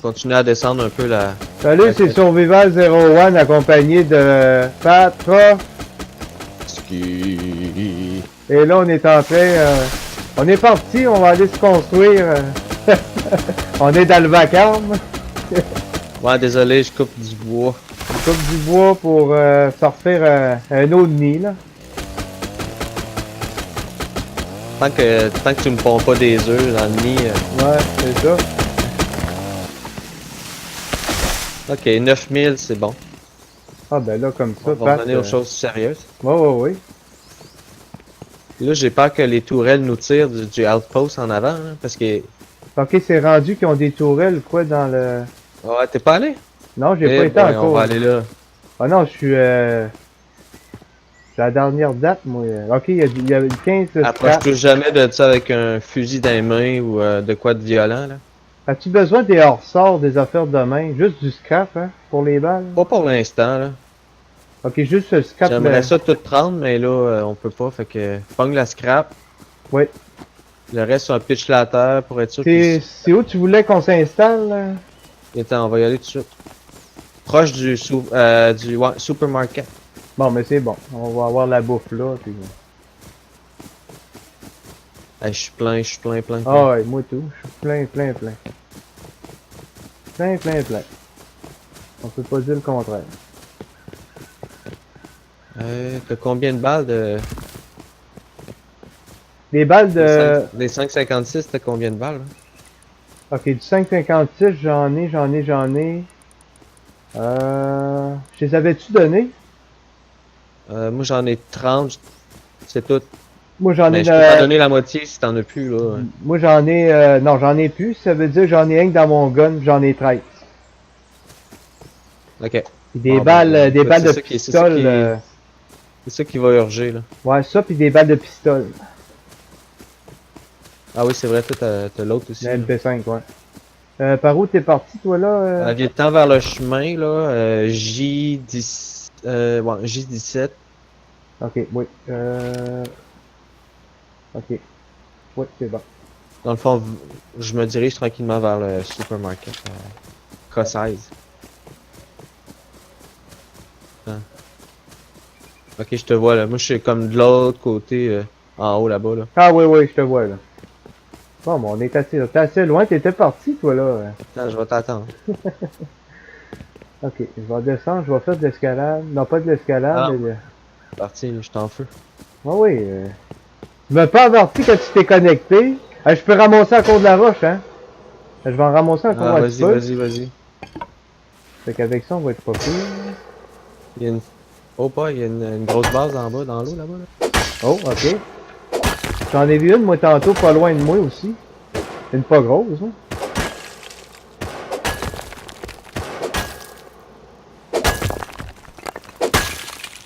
Continuer à descendre un peu la... Salut, c'est Survival 01 accompagné de Patra. Ski. Et là, on est en train... on est parti, on va aller se construire. On est dans le vacarme. Ouais, désolé, je coupe du bois. On coupe du bois pour sortir un autre nid, là. Tant que tu me ponds pas des œufs dans le nid. Ouais, c'est ça. Ok, 9000, c'est bon. Ah ben là, comme ça, On va revenir aux choses sérieuses. Ouais. Là, j'ai peur que les tourelles nous tirent du outpost en avant, hein, parce que... Ok, c'est rendu qu'ils ont des tourelles, quoi, dans le... Ouais, t'es pas allé? Non, j'ai Eh pas été boy, encore. on va aller là. Ah non, je suis c'est la dernière date, moi. Ok, il y a 15 Approche-toi jamais de ça avec un fusil dans les mains ou de quoi de violent, là. As-tu besoin des hors-sorts, des affaires de main? Juste du scrap, hein, pour les balles? Pas pour l'instant, là. Ok, juste le scrap. J'aimerais ça tout prendre, mais là, on peut pas, fait que... Pogne la scrap. Oui. Le reste, on pitch la terre pour être sûr C'est où tu voulais qu'on s'installe, là? Attends, on va y aller tout de suite. Proche du supermarket. Bon, mais c'est bon. On va avoir la bouffe là, puis... Hey, je suis plein. Ah ouais, moi tout. Je suis plein. Plein. On peut pas dire le contraire. T'as combien de balles de... Les balles de... Les 5,56, t'as combien de balles, là? Ok, du 5,56, j'en ai. Je les avais-tu donné? Moi, j'en ai 30, c'est tout. Moi j'en ai... Mais je peux t'en donner la moitié si t'en as plus, là. Moi j'en ai... non, j'en ai plus. Ça veut dire que j'en ai un que dans mon gun, j'en ai 13. Ok. Des Bon, balles, ben, des écoute, balles de c'est pistolet. C'est ça qui va urger, là. Ouais, ça, puis des balles de pistolet. Ah oui, c'est vrai, toi, t'as l'autre aussi. La MP5, ouais. Par où t'es parti, toi, là? Viens-t'en vers le chemin, là. J10... ouais, J17. Ok, oui. Ok. Oui, c'est bon. Dans le fond, je me dirige tranquillement vers le supermarket. K16. Ah. Ok, je te vois là. Moi, je suis comme de l'autre côté, en haut là-bas. Là. Ah oui, je te vois, là. Bon, on est t'es assez loin. T'étais parti, toi, là. Attends, je vais t'attendre. Ok, je vais descendre, je vais faire de l'escalade. Non, pas de l'escalade, Ah. mais... Parti, je t'en feu. Ah oui, Tu m'as pas averti quand tu t'es connecté. Je peux ramasser à cause de la roche, hein? Je vais en ramasser encore un petit peu. Vas-y. Fait qu'avec ça, on va être pas pire. Il y a une... Oh, pas, il y a une grosse base en bas, dans l'eau là-bas. Là. Oh, ok. J'en ai vu une, moi, tantôt, pas loin de moi aussi. Une pas grosse, hein?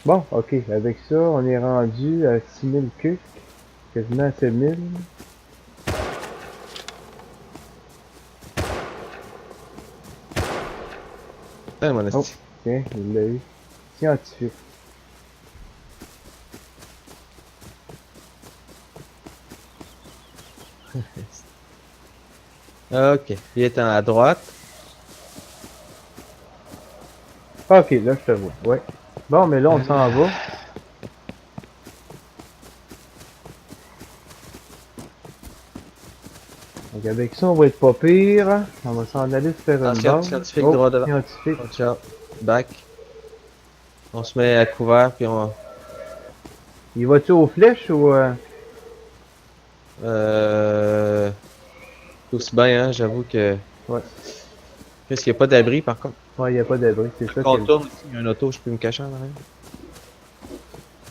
Bon, ok. Avec ça, on est rendu à 6000 queues. Quasiment à 7000. Putain, mon Oh, esti. tiens, il l'a eu. Scientifique. Ok, il est à droite. Ok, là, je te vois. Ouais. Bon, mais là, on s'en va. Donc, avec ça, on va être pas pire. On va s'en aller se faire une base. Scientifique droit devant. Scientifique. Watch out. Back. On se met à couvert, puis on... Il va-tu aux flèches ou... Aussi bien, hein, j'avoue que... Ouais. Qu'est-ce qu'il n'y a pas d'abri, par contre? Ouais, il n'y a pas d'abri, c'est ça. Quand on tourne, il y a un auto, je peux me cacher en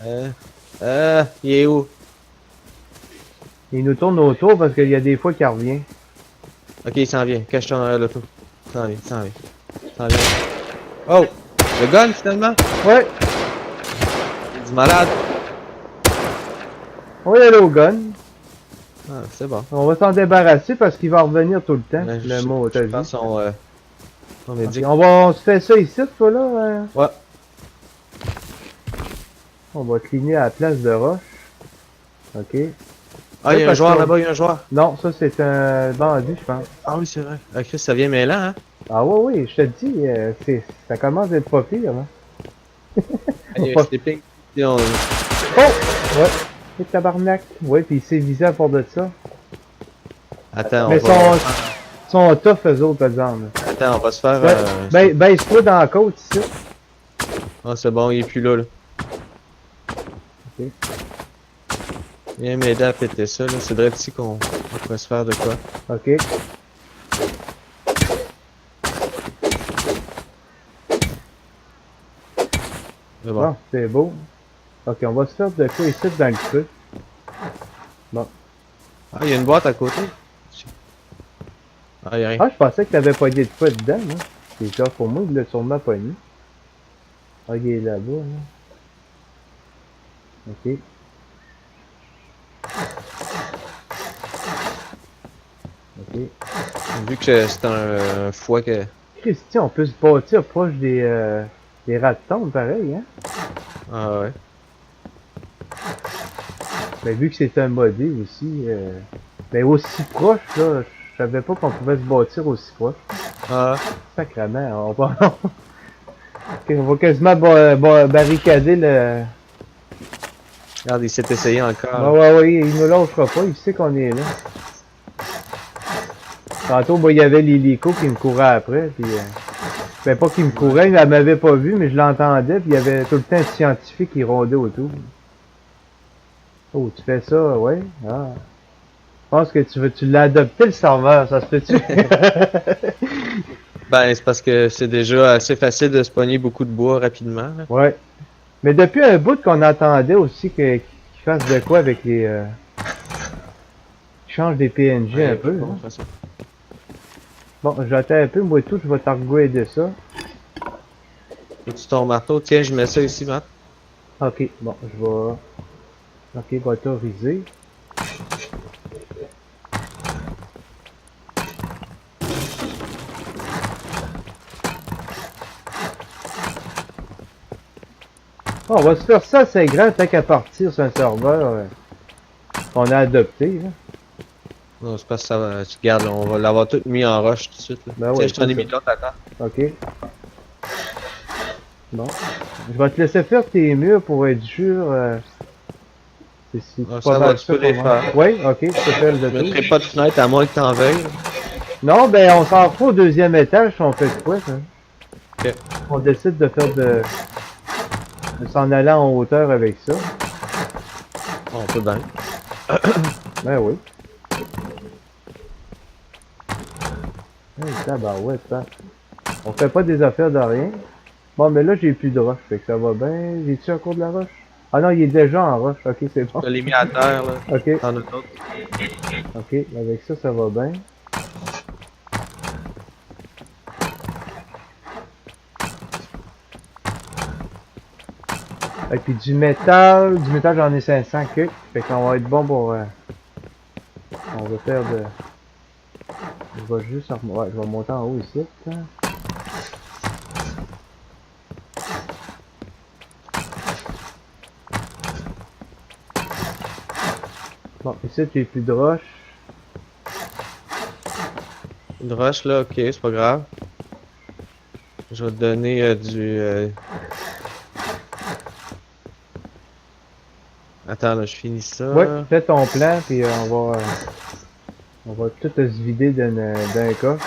arrière. Il est où? Il nous tourne autour parce qu'il y a des fois qu'il revient. Ok, il s'en vient. Cache-toi en arrière de l'auto. Il s'en vient. Oh! Le gun, finalement? Ouais! Il est du malade. On va y aller au gun. Ah, c'est bon. On va s'en débarrasser parce qu'il va revenir tout le temps. Ouais, le mot, je pense qu'on okay, on se fait ça ici, toi, là? Ouais. On va cligner à la place de roche. Ok. Ah, il y a un joueur là-bas, il y a un joueur. Non, ça c'est un bandit, je pense. Ah oui, c'est vrai. Ah, Chris, ça vient mêlant, hein? Ah ouais, oui, je te dis, ça commence à être pas pire, hein. Allez, Pas- sleeping. Et on- Oh! Ouais. Et tabarnak. Ouais, pis il s'est visé à part de ça. Attends, Mais sont tough, eux autres, par exemple. Attends, on va se faire... Ben, baisse-toi dans la côte, ici. Ah, c'est bon, il est plus là, là. Ok. Viens m'aider à péter ça, là. C'est vrai ici qu'on pourrait se faire de quoi. Ok. C'est bon. Bon, c'est beau. Ok, on va se faire de quoi ici dans le feu. Ah, il y a une boîte à côté. Ah, il y a rien. Ah, je pensais que t'avais pogné de quoi dedans, hein. C'est ça pour moi, il l'a sûrement pogné. Ah, il est là-bas, là. Ok. Ok. Vu que c'est un foie que... Christian, on peut se bâtir proche des rats de tombe, pareil, hein. Ah ouais. Mais vu que c'est un modé aussi, mais aussi proche, là, je savais pas qu'on pouvait se bâtir aussi proche. Ah, Sacrément, on va, ok, on va quasiment barricader le... regarde, il s'est essayé encore. Ah ouais, ouais, il nous lâchera pas, il sait qu'on est là. Tantôt, moi, il y avait l'hélico qui me courait après, puis... ben, pas qu'il me courait, elle m'avait pas vu, mais je l'entendais, puis il y avait tout le temps un scientifique qui rôdait autour. Oh, tu fais ça, ouais? Ah. Je pense que tu l'as adopté le serveur, ça se peut-tu? Ben, c'est parce que c'est déjà assez facile de se pogner beaucoup de bois rapidement, là. Ouais. Mais depuis un bout qu'on attendait aussi qu'il fasse de quoi avec les... qu'il change des PNG Ouais, un peu. bon, Hein. de toute façon. Bon, j'attends un peu, moi et tout, je vais t'argouider ça. Faut-tu ton marteau? Tiens, je mets ça ici, Matt. Ok, bon, je vais... Ok, va autoriser. Bon, on va se faire ça, c'est grand, tant qu'à partir sur un serveur qu'on a adopté. Là. Non, c'est parce que ça va... Tu regardes, on va l'avoir tout mis en rush tout de suite, là. Ben Tiens, ouais, je t'en ai c'est mis ça. là, t'attends. Ok. Bon. Je vais te laisser faire tes murs pour être sûr. C'est Ah, pas ça va, mal tu peux pour les moi. faire. Oui, ok, je peux faire le Je tour. mettrai pas de fenêtre à moins que t'en veuilles. Non, ben on s'en fout au deuxième étage si on fait de quoi, hein. Ok. On décide de faire de s'en aller en hauteur avec ça. On peut bien. Ben oui. Hey, tabarouette, hein. On fait pas des affaires de rien. Bon, mais là, j'ai plus de roche, fait que ça va bien. J'ai-tu encore de la roche? Ah non, il est déjà en roche. Ok, c'est bon. Je l'ai mis à terre, là. Ok, T'en as d'autres. ok, avec ça, ça va bien. Et puis du métal j'en ai 500 que. Fait qu'on va être bon pour... on va faire de... Je vais juste... Ouais, je vais monter en haut ici. Hein. Bon, ici, tu plus de roche. Une roche, là, ok, c'est pas grave. Je vais te donner du... Attends, là, je finis ça. Ouais, fais ton plan, puis on va tout se vider d'un coffre.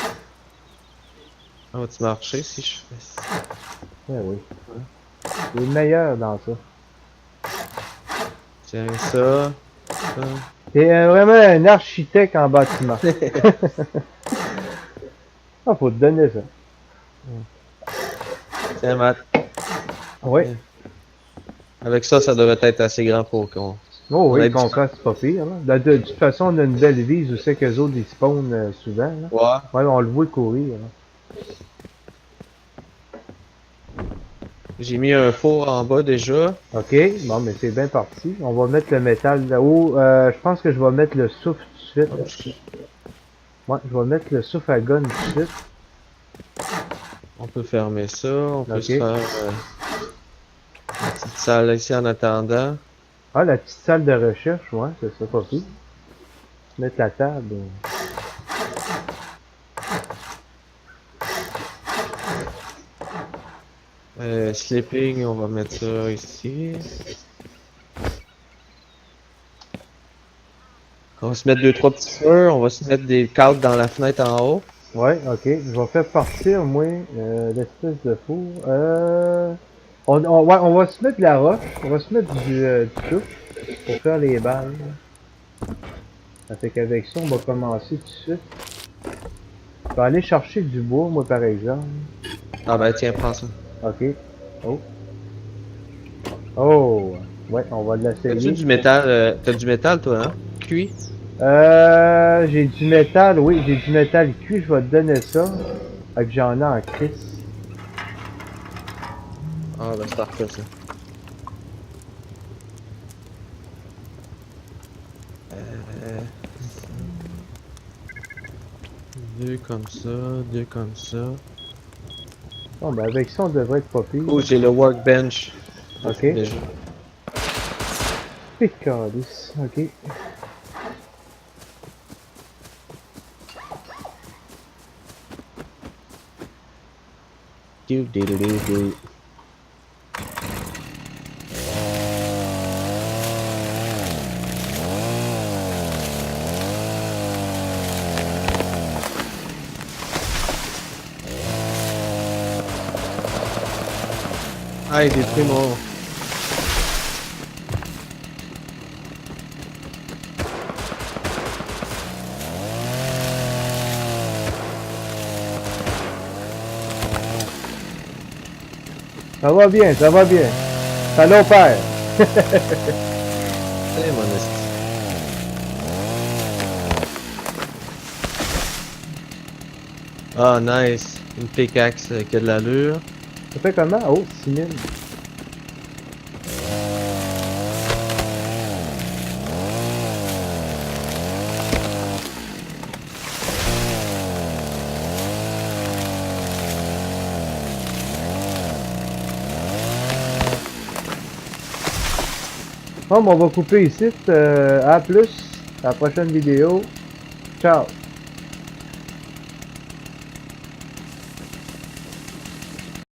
Ça va-tu marcher si je fais ça? Ouais, oui. Il est le meilleur dans ça. Tiens, ça. Ça. T'es vraiment un architecte en bâtiment. Ah, faut te donner ça. Tiens, Matt. Oui. Avec ça, ça devrait être assez grand pour qu'on... Oh On a oui, du qu'on temps. fasse pas pire. Là. De toute façon, on a une belle vise où c'est qu'eux autres, ils spawnent souvent. Là. Ouais. Ouais, on le voit courir. Là. J'ai mis un four en bas déjà. Ok, bon, mais c'est bien parti. On va mettre le métal là-haut. Je pense que je vais mettre le souffle tout de suite. Ouais, je vais mettre le souffle à gun tout de suite. On peut fermer ça. On peut Ok. se faire une petite salle ici en attendant. Ah, la petite salle de recherche, ouais, c'est ça, pas pire. Mettre la table. Sleeping, on va mettre ça ici. On va se mettre 2-3 petits feux, on va se mettre des cadres dans la fenêtre en haut. Ouais, ok. Je vais faire partir, moi, l'espèce de four. Ouais, on va se mettre de la roche. On va se mettre du tout pour faire les balles. Ça fait qu'avec ça, on va commencer tout de suite. Je vais aller chercher du bois, moi, par exemple. Ah ben tiens, prends ça. Ok. Oh. Oh. Ouais, on va T'as-tu l'essayer. du métal? T'as du métal toi, hein? Cuit? J'ai du métal, oui, j'ai du métal cuit, je vais te donner ça. Fait que j'en ai en crise. Ah ben c'est parfait ça. Deux comme ça, deux comme ça. Bon, ben avec ça, on devrait être pas pire. Oh, j'ai le workbench. Ok. Déjà. Picardis, ok. Do, do, do, do, do. Ah, il détruit mon... Ça va bien, ça va bien. Ça l'opère. Eh, mon esti. Ah, nice. Une pickaxe qui a de l'allure. Ça fait comment? Oh, 6000. Bon, on va couper ici. À plus. À la prochaine vidéo. Ciao.